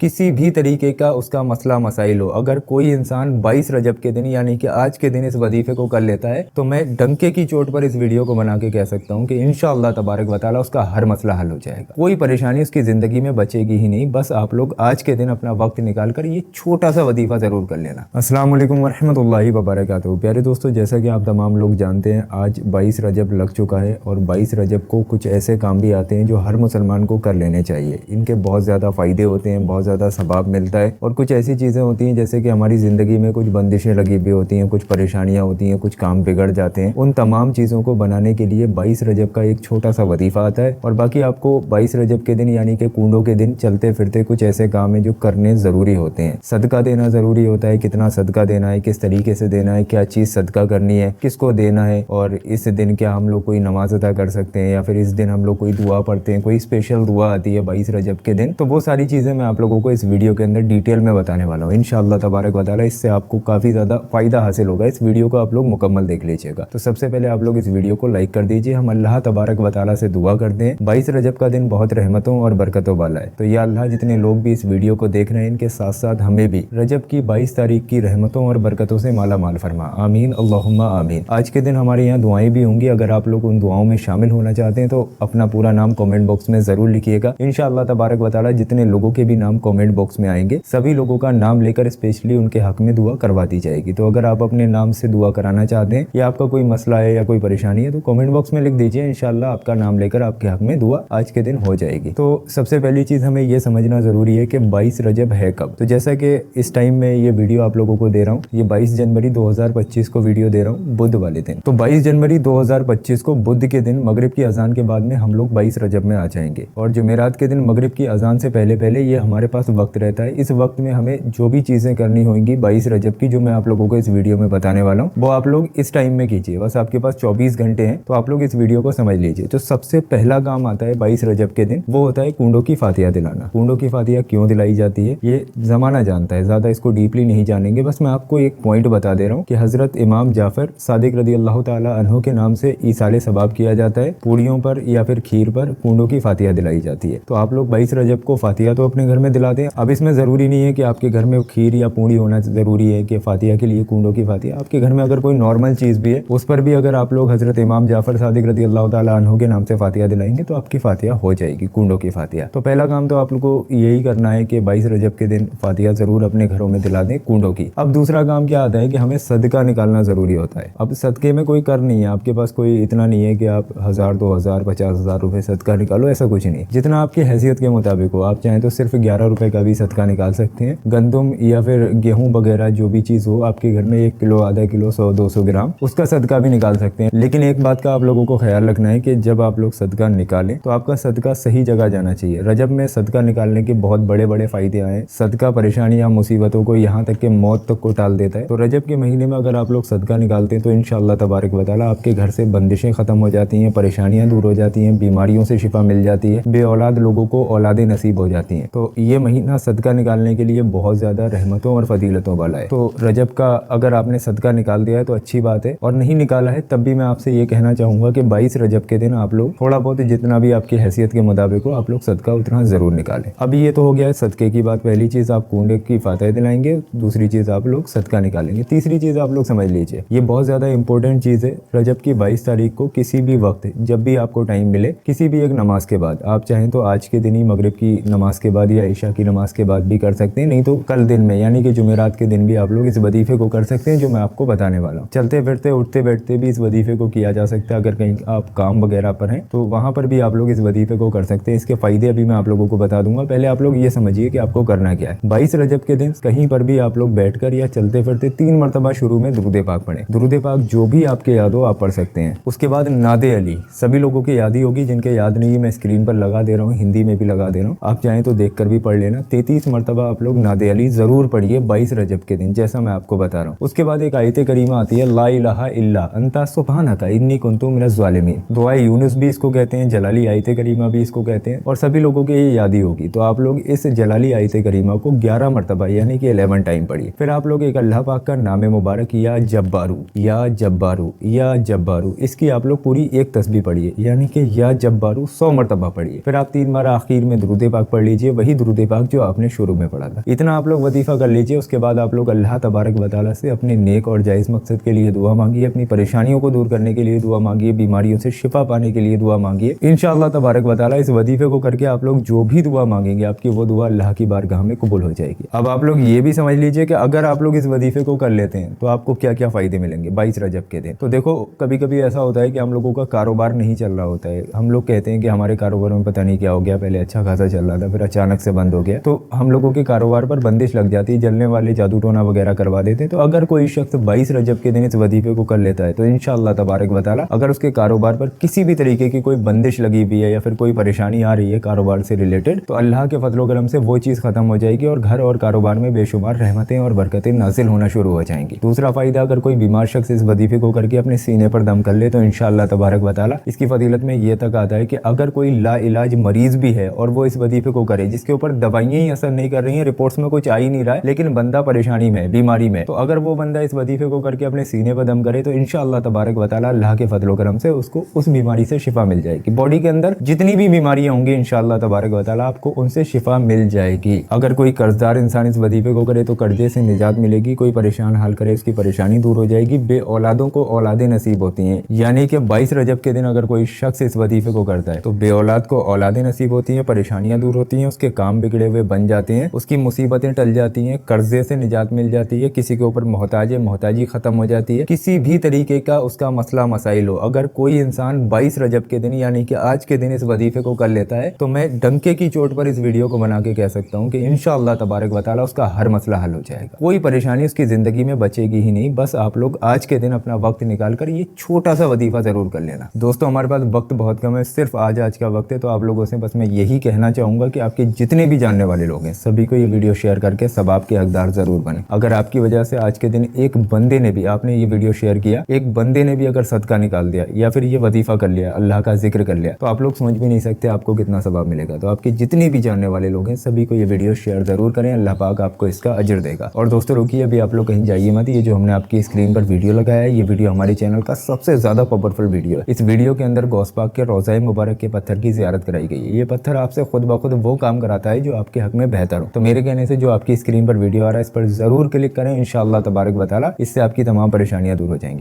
किसी भी तरीके का उसका मसला मसाइल हो, अगर कोई इंसान 22 रजब के दिन यानी कि आज के दिन इस वजीफे को कर लेता है तो मैं डंके की चोट पर इस वीडियो को बना के कह सकता हूँ कि इंशाअल्लाह तबारक व तआला उसका हर मसला हल हो जाएगा। कोई परेशानी उसकी ज़िंदगी में बचेगी ही नहीं। बस आप लोग आज के दिन अपना वक्त निकाल कर ये छोटा सा वजीफा ज़रूर कर लेना। अस्सलाम वालेकुम वरहमतुल्लाहि वबरकातुहू। प्यारे दोस्तों, जैसा कि आप तमाम लोग जानते हैं, आज 22 रजब लग चुका है और 22 रजब को कुछ ऐसे काम भी आते हैं जो हर मुसलमान को कर लेने चाहिए। इनके बहुत ज़्यादा फ़ायदे होते हैं, बहुत ज़्यादा सवाब मिलता है और कुछ ऐसी चीज़ें होती हैं जैसे कि हमारी ज़िंदगी में कुछ बंदिशें लगी हुई होती हैं, कुछ परेशानियां होती हैं, कुछ काम बिगड़ जाते हैं। उन तमाम चीज़ों को बनाने के लिए 22 रजब का एक छोटा सा वजीफा आता है। और बाकी आपको 22 रजब के दिन यानी कि कूंडों के दिन चलते फिरते कुछ ऐसे काम हैं जो करने ज़रूरी होते हैं। सदका देना ज़रूरी होता है। कितना सदका देना है, किस तरीके से देना है, क्या चीज़ सदका करनी है, किसको देना है, और इस दिन क्या हम लोग कोई नमाज अदा कर सकते हैं या फिर इस दिन हम लोग कोई दुआ पढ़ते हैं, कोई स्पेशल दुआ आती है 22 रजब के दिन। तो वो सारी चीज़ें मैं आप लोगों को इस वीडियो के अंदर डिटेल में बताने वाला हूँ। इंशाअल्लाह तबारक व तआला इससे आपको काफ़ी ज़्यादा फ़ायदा हासिल होगा। इस वीडियो को आप लोग मुकम्मल देख लीजिएगा। तो सबसे पहले आप लोग इस वीडियो को लाइक कर दीजिए। हम अल्लाह तबारक व तआला से दुआ करते हैं। 22 रजब का दिन बहुत रहमतों और बरकतों वाला है। तो या अल्लाह, जितने लोग भी इस वीडियो को देख रहे हैं इनके साथ साथ हमें भी रजब की 22 तारीख की रहमतों और बरकतों से माला माल फरमा। आमीन अल्लाहुम्मा आमीन। आज के दिन हमारे यहाँ दुआएं भी होंगी। अगर आप लोग उन दुआओं में शामिल होना चाहते हैं तो अपना पूरा नाम कमेंट बॉक्स में ज़रूर लिखिएगा। इंशाअल्लाह तबारक व तआला जितने लोगों के भी नाम कमेंट बॉक्स में आएंगे सभी लोगों का नाम लेकर स्पेशली उनके हक में दुआ करवा दी जाएगी। तो अगर आप अपने नाम से दुआ कराना चाहते हैं या आपका कोई मसला है या कोई परेशानी है तो कमेंट बॉक्स में लिख दीजिए। इंशाअल्लाह आपका नाम लेकर आपके हक में दुआ आज के दिन हो जाएगी। तो सबसे पहली चीज़ हमें ये समझना ज़रूरी है कि 22 रजब है कब। तो जैसा कि इस टाइम में ये वीडियो आप लोगों को दे रहा हूँ, ये 22 जनवरी 2025 को वीडियो दे रहा हूँ, बुध वाले दिन। तो 22 जनवरी 2025 को बुध के दिन मगरिब की अजान के बाद में हम लोग 22 रजब में आ जाएंगे। और जुमेरात के दिन मगरिब की अजान से पहले पहले ये हमारे पास वक्त रहता है। इस वक्त में हमें जो भी चीज़ें करनी होंगी 22 रजब की, जो मैं आप लोगों को इस वीडियो में बताने वाला हूँ, वो आप लोग इस टाइम में कीजिए। बस आपके पास 24 घंटे हैं तो आप लोग इस वीडियो को समझ लीजिए। तो सबसे पहला काम आता है 22 रजब के दिन, वो होता है कूंडों की फातिहा दिलाना। कूंडों की फातिहा क्यों दिलाई जाती है ये ज़माना जानता है, ज़्यादा इसको डीपली नहीं जानेंगे। बस मैं आपको एक पॉइंट बता दे रहा हूँ कि हज़रत इमाम जाफ़र सादिक रदी अल्लाह ताला अन्हु के नाम से ईसाले सवाब किया जाता है। पूड़ियों पर या फिर खीर पर कूंडों की फातिहा दिलाई जाती है। तो आप लोग 22 रजब को फातिहा तो अपने घर में दिलाते हैं। अब इसमें ज़रूरी नहीं है कि आपके घर में खीर या पूड़ी होना ज़रूरी है कि फातिहा के लिए कूंडों की फातिहा। आपके घर में अगर कोई नॉर्मल चीज़ भी है उस पर भी अगर आप लोग हज़रत इमाम जाफ़र सादिक रदी अल्लाह ताला अन्हु के नाम से फातिहा दिलाएंगे तो आपकी फातिहा हो जाएगी, कूंडों की फातिहा। तो पहला काम तो आप लोग को यही करना है कि 22 रजब के दिन फातिहा ज़रूर अपने घरों में दिला दें कूंडों की। अब दूसरा काम क्या आता है कि हमें सदका निकालना ज़रूरी होता है। अब सदके में कोई कर नहीं है, आपके पास कोई इतना नहीं है कि आप 1000, 2000, 50,000 रुपये सदका निकालो, ऐसा कुछ नहीं। जितना आपकी हैसियत के मुताबिक हो, आप चाहें तो सिर्फ 11 रुपये का भी सदका निकाल सकते हैं। गंदम या फिर गेहूँ वगैरह जो भी चीज़ हो आपके घर में, 1 किलो, आधा किलो, 100-200 ग्राम, उसका सदका भी निकाल सकते हैं। लेकिन एक बात का आप लोगों को ख्याल रखना है कि जब आप लोग सदका निकालें तो आपका सदका सही जगह जाना चाहिए। रजब में सदका निकालने के बहुत बड़े बड़े फ़ायदे आए। सदका परेशानियाँ, मुसीबतों को, यहाँ तक कि मौत तक को टाल देता है। तो रजब के महीने में अगर आप लोग सदका निकालते हैं तो इंशाअल्लाह तबारक व तआला आपके घर से बंदिशें ख़त्म हो जाती हैं, परेशानियाँ दूर हो जाती हैं, बीमारियों से शिफा मिल जाती है, बे औलाद लोगों को औलादें नसीब हो जाती हैं। तो ये महीना सदका निकालने के लिए बहुत ज़्यादा रहमतों और फजीलतों वाला है। तो रजब का अगर आपने सदका निकाल दिया है तो अच्छी बात है, और नहीं निकाला है तब भी मैं आपसे ये कहना चाहूँगा कि 22 रजब के दिन आप लोग थोड़ा बहुत जितना भी आपकी हैसियत के मुताबिक हो आप लोग सदका उतना ज़रूर निकालें। अभी ये तो हो गया है सदके की बात। पहली चीज़ आप कूंडे की फातिहा दिलाएंगे, दूसरी चीज़ आप लोग सदका निकालेंगे। तीसरी चीज़ आप लोग समझ लीजिए, ये बहुत ज़्यादा इंपॉर्टेंट चीज़ है। रजब की 22 तारीख को किसी भी वक्त जब भी आपको टाइम मिले, किसी भी एक नमाज के बाद, आप चाहें तो आज के दिन ही मगरिब की नमाज के बाद या ईशा की नमाज के बाद भी कर सकते हैं, नहीं तो कल दिन में यानी कि जुमेरात के दिन भी आप लोग इस वजीफे को कर सकते हैं जो मैं आपको बताने वाला हूँ। चलते फिरते, उठते बैठते भी इस वजीफे को किया जा सकता है। अगर कहीं आप काम वगैरह पर हैं तो वहाँ पर भी आप लोग इस वजीफे को कर सकते हैं। इसके फ़ायदे अभी मैं आप लोगों को बता दूंगा। पहले आप लोग ये समझिए कि आपको करना क्या है। 22 रजब के दिन कहीं पर भी आप लोग बैठकर या चलते फिरते 3 मरतबा शुरू में दुरूद पाक पढ़ें। दुरूद पाक जो भी आपके याद हो आप पढ़ सकते हैं। उसके बाद नादे अली, सभी लोगों की याद ही होगी, जिनके याद नहीं है मैं स्क्रीन पर लगा दे रहा हूँ, हिंदी में भी लगा दे रहा हूँ, आप चाहें तो देख कर भी पढ़ लेना। 33 मरतबा आप लोग नादे अली ज़रूर पढ़िए 22 रजब के दिन, जैसा मैं आपको बता रहा हूँ। उसके बाद एक आयत करीमा आती है, ला इलाहा इल्ला अंता सुब्हानका इन्नी कुन्तु मिनज़ ज़ालिमीन। दुआ यूनुस भी इसको कहते हैं, जलाली आयत करीमा भी इसको कहते हैं, और सभी लोगों के ये याद ही होगी। तो आप लोग इस जलाली आयत करीमा को 11 मरतबा यानी कि 11 टाइम पढ़िए। फिर आप लोग एक अल्लाह पाक का नाम मुबारक या जब्बारू, या जब्बारू, या जब्बारू, इसकी आप लोग पूरी एक तस्बीह पढ़िए, यानी कि या जब्बारू 100 मरतबा पढ़िए। फिर आप 3 बार आखिर में दुरूद पाक पढ़ लीजिए। वही दुरूद पाक जो आपने शुरू में पढ़ा था। इतना आप लोग वजीफा कर लीजिए। उसके बाद आप लोग अल्लाह तबारक व तआला से अपने नेक और जायज़ मकसद के लिए दुआ मांगिए, अपनी परेशानियों को दूर करने के लिए दुआ मांगिए, बीमारियों से शिफा पाने के लिए दुआ मांगिए। इंशाअल्लाह तबारक व तआला इस वजीफे को करके आप लोग जो भी दुआ मांगेंगे आपकी वो दुआ अल्लाह की बारगाह में कबूल हो जाएगी। अब आप लोग ये भी समझ लीजिए कि अगर आप लोग इस वजीफे को कर लेते हैं तो आपको क्या क्या फ़ायदे मिलेंगे 22 रजब के दिन। तो देखो, कभी कभी ऐसा होता है कि हम लोगों का कारोबार नहीं चल रहा होता है। हम लोग कहते हैं कि हमारे कारोबार में पता नहीं क्या हो गया, पहले अच्छा खासा चल रहा था फिर अचानक से बंद हो गया। तो हम लोगों के कारोबार पर बंदिश लग जाती है, जलने वाले जादू टोना वगैरह करवा देते हैं। तो अगर कोई शख्स 22 रजब के दिन इस वजीफे को कर लेता है तो इंशाअल्लाह तबारक व तआला अगर उसके कारोबार पर किसी भी तरीके की कोई बंदिश लगी हुई है या फिर कोई परेशानी आ रही है कारोबार से रिलेटेड, तो अल्लाह के फजल करम से वो चीज़ खत्म हो जाएगी और घर और कारोबार में बेशुमार रहमतें और बरकतें नाजिल होना शुरू हो जाएंगी। दूसरा फ़ायदा, अगर कोई बीमार शख्स इस वजीफे को करके अपने सीने पर दम कर ले तो इंशाअल्लाह तबारक व तआला इसकी फजीलत में ये तक आता है कि अगर कोई ला इलाज मरीज भी है और वो इस वजीफे को करे, जिसके ऊपर दवाइयाँ ही असर नहीं कर रही हैं, रिपोर्ट्स में कुछ आ ही नहीं रहा है, लेकिन बंदा परेशानी में, बीमारी में, तो अगर वो बंदा इस वजीफे को करके अपने सीने पर दम करे तो इंशाअल्लाह तबारक व तआला अल्लाह के फजल करम से उसको उस बीमारी से शिफा मिल जाएगी। बॉडी के अंदर जितनी भी बीमारियां होंगी इंशाअल्लाह तबारक व तआला आपको उनसे शिफा मिल जाएगी। अगर कोई कर्जदार इंसान इस वजीफे को करे तो कर्जे से निजात मिलेगी। कोई परेशान हाल करे उसकी परेशानी दूर हो जाएगी। बे औलादों को औलादें नसीब होती हैं, यानी कि 22 रजब के दिन अगर कोई शख्स इस वजीफे को करता है तो बे औलाद को औलादें नसीब होती हैं, परेशानियां दूर होती हैं, उसके काम बिगड़े हुए बन जाते हैं, उसकी मुसीबतें टल जाती हैं, कर्जे से निजात मिल जाती है, किसी के ऊपर मोहताज है मोहताजी खत्म हो जाती है, किसी भी तरीके का उसका मसला मसाइल हो। अगर कोई इंसान 22 रजब के दिन यानी कि आज के दिन इस वजीफे को कर लेता है तो मैं डंके की चोट पर इस वीडियो को बना के कह सकता हूँ कि इंशाअल्लाह तबारक व तआला उसका हर मसला हल हो जाएगा, कोई परेशानी उसकी जिंदगी में बचेगी ही नहीं। बस आप लोग आज के दिन अपना वक्त निकाल कर ये छोटा सा वजीफा जरूर कर लेना। दोस्तों, हमारे पास वक्त बहुत कम है, सिर्फ आज का वक्त है, तो आप लोगों से बस मैं यही कहना चाहूंगा कि आपके जितने भी जानने वाले लोग हैं सभी को ये वीडियो शेयर करके सब आपके हकदार जरूर बने। अगर आपकी वजह से आज के दिन एक बंदे ने भी, आपने ये वीडियो शेयर किया, एक बंदे ने भी अगर सदका निकाल दिया या फिर ये वजीफा कर लिया, अल्लाह का जिक्र कर लिया, तो आप लोग समझ भी नहीं सकते आपको कितना सवाब मिलेगा। तो आपके जितने भी जानने वाले लोग हैं सभी को ये वीडियो शेयर जरूर करें, अल्लाह पाक आपको इसका अजर देगा। और दोस्तों रुकिए, अभी आप लोग कहीं जाइए मत। ये जो हमने आपकी स्क्रीन पर वीडियो लगाया है ये वीडियो हमारे चैनल का सबसे ज्यादा पावरफुल वीडियो है। इस वीडियो के अंदर गौस पाक के रोज़ाए मुबारक के पत्थर की ज़ियारत कराई गई है। ये पत्थर आपसे खुद ब खुद वो काम कराता है जो आपके हक में बेहतर हो। तो मेरे कहने से जो आपकी स्क्रीन पर वीडियो आ रहा है इस पर जरूर क्लिक करें, इंशाअल्लाह तबारक व तआला इससे आपकी तमाम परेशानियां दूर हो जाएंगी।